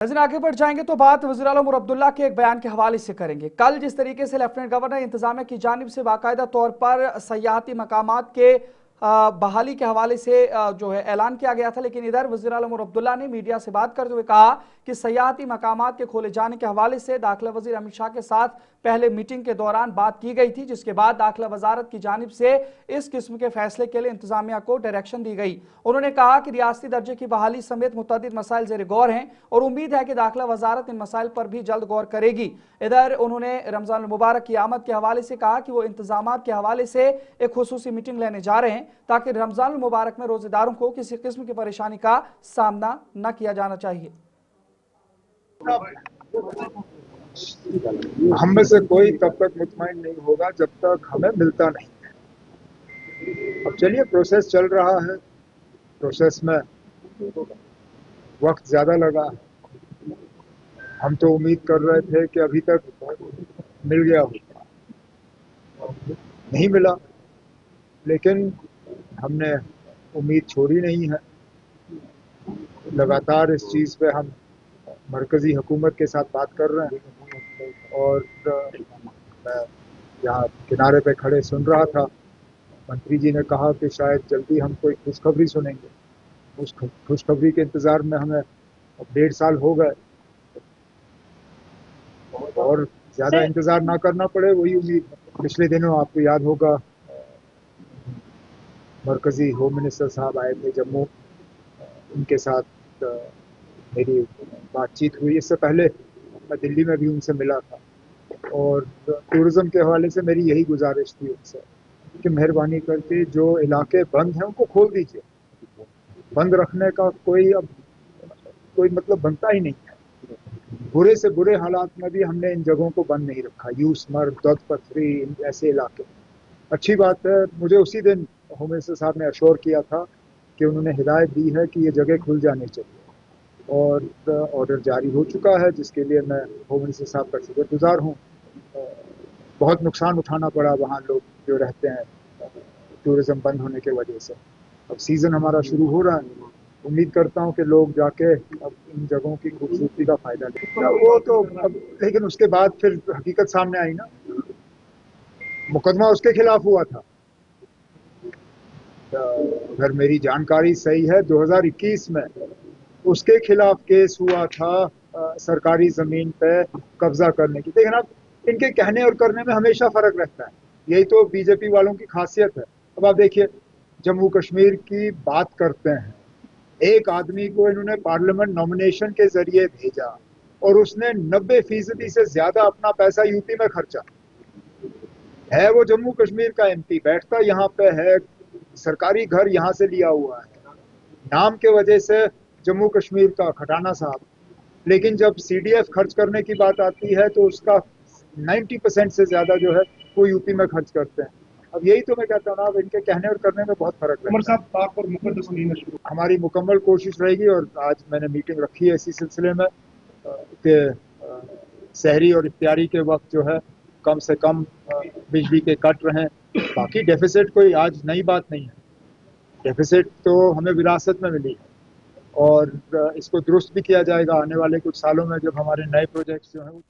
नजर आगे बढ़ जाएंगे तो बात वज़ीर आला उमर अब्दुल्ला के एक बयान के हवाले से करेंगे। कल जिस तरीके से लेफ्टिनेंट गवर्नर इंतजामिया की जानिब से बाकायदा तौर पर सयाहती मकामात के बहाली के हवाले से जो है ऐलान किया गया था, लेकिन इधर वज़ीर आला उमर अब्दुल्ला ने मीडिया से बात करते हुए कहा कि सयाहती मकामात के खोले जाने के हवाले से दाखिला वज़ीर अमित शाह के साथ पहले मीटिंग के दौरान बात की गई थी, जिसके बाद दाखिला वजारत की जानिब से इस किस्म के फैसले के लिए इंतजामिया को डायरेक्शन दी गई। उन्होंने कहा कि रियासती दर्जे की बहाली समेत मुतअद्दिद मसाइल ज़ेर गौर हैं और उम्मीद है कि दाखिला वजारत इन मसाइल पर भी जल्द गौर करेगी। इधर उन्होंने रमजान मुबारक की आमद के हवाले से कहा कि वो इंतजाम के हवाले से एक खुसूसी मीटिंग लेने जा रहे हैं ताकि रमजान मुबारक में रोजेदारों को किसी किस्म की परेशानी का सामना न किया जाना चाहिए। हम में से कोई तब तक मुतमईन नहीं होगा जब तक हमें मिलता नहीं है। अब चलिए, प्रोसेस चल रहा है, प्रोसेस में वक्त ज्यादा लगा है। हम तो उम्मीद कर रहे थे कि अभी तक मिल गया होगा, नहीं मिला, लेकिन हमने उम्मीद छोड़ी नहीं है। लगातार इस चीज़ पे हम मरकजी हुकूमत के साथ बात कर रहे हैं और मैं यहाँ किनारे पे खड़े सुन रहा था, मंत्री जी ने कहा कि शायद जल्दी हम कोई खुशखबरी सुनेंगे। उस खुशखबरी के इंतज़ार में हमें 1.5 साल हो गए और ज़्यादा इंतज़ार ना करना पड़े, वही उम्मीद। पिछले दिनों आपको याद होगा मरकजी होम मिनिस्टर साहब आए थे जम्मू, उनके साथ मेरी बातचीत हुई। इससे पहले मैं दिल्ली में भी उनसे मिला था और टूरिज़्म के हवाले से मेरी यही गुजारिश थी उनसे कि मेहरबानी करके जो इलाके बंद हैं उनको खोल दीजिए। बंद रखने का कोई मतलब बनता ही नहीं है। बुरे से बुरे हालात में भी हमने इन जगहों को बंद नहीं रखा। यूसमर्ग, दौद पथरी, ऐसे इलाके। अच्छी बात है, मुझे उसी दिन होम मिनिस्टर साहब ने अश्योर किया था कि उन्होंने हिदायत दी है कि ये जगह खुल जानी चाहिए और ऑर्डर जारी हो चुका है, जिसके लिए मैं होम मिनिस्टर साहब का शुक्रगुजार हूँ। बहुत नुकसान उठाना पड़ा वहाँ लोग जो रहते हैं टूरिज़्म बंद होने की वजह से। अब सीज़न हमारा शुरू हो रहा है, उम्मीद करता हूँ कि लोग जाके अब इन जगहों की खूबसूरती का फ़ायदा लें। वो तो अब, लेकिन उसके बाद फिर हकीकत सामने आई ना, मुकदमा उसके खिलाफ हुआ था। अगर मेरी जानकारी सही है 2021 में उसके खिलाफ केस हुआ था सरकारी जमीन पे कब्जा करने की। लेकिन अब इनके कहने और करने में हमेशा फर्क रहता है, यही तो बीजेपी वालों की खासियत है। अब आप देखिए, जम्मू कश्मीर की बात करते हैं, एक आदमी को इन्होंने पार्लियामेंट नॉमिनेशन के जरिए भेजा और उसने 90% से ज्यादा अपना पैसा यूपी में खर्चा है। वो जम्मू कश्मीर का एमपी बैठता यहाँ पे है, सरकारी घर यहाँ से लिया हुआ है, नाम के वजह से जम्मू कश्मीर का खटाना साहब। लेकिन जब सीडीएफ खर्च करने की बात आती है तो उसका 90% से ज्यादा जो है वो यूपी में खर्च करते हैं। अब यही तो मैं कहता हूँ ना, अब इनके कहने और करने में बहुत फर्क है। उमर साहब, पाक और मुकद्दस महीना शुरू, हमारी मुकम्मल कोशिश रहेगी और आज मैंने मीटिंग रखी है इसी सिलसिले में कि सहरी और इफ्तारी के वक्त जो है कम से कम बिजली के कट रहें। बाकी डेफिसिट कोई आज नई बात नहीं है, डेफिसिट तो हमें विरासत में मिली है और इसको दुरुस्त भी किया जाएगा आने वाले कुछ सालों में जब हमारे नए प्रोजेक्ट्स जो हैं